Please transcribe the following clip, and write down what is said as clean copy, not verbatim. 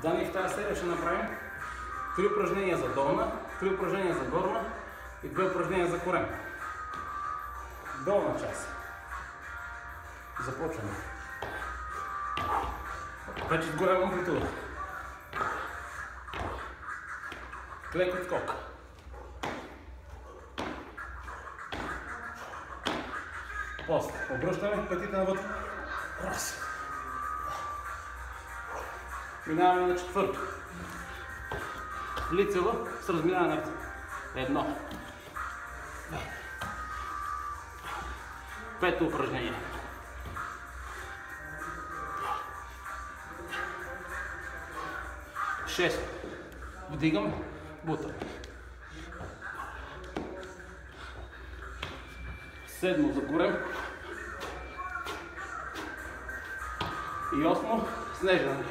Дани в тази серия ще направим 3 упражнения за долна, 3 упражнения за горна и 2 упражнения за корем. Долна част. Започваме. Вече с голяма амплитуда. Лек отскок. После обръщаме петите навътре. Раз. Минаваме на четвърто. Лицево с разминаване на ръце. 1. Пето упражнение. 6. Вдигаме, бутаме. 7 за корем. И 8 снеждане.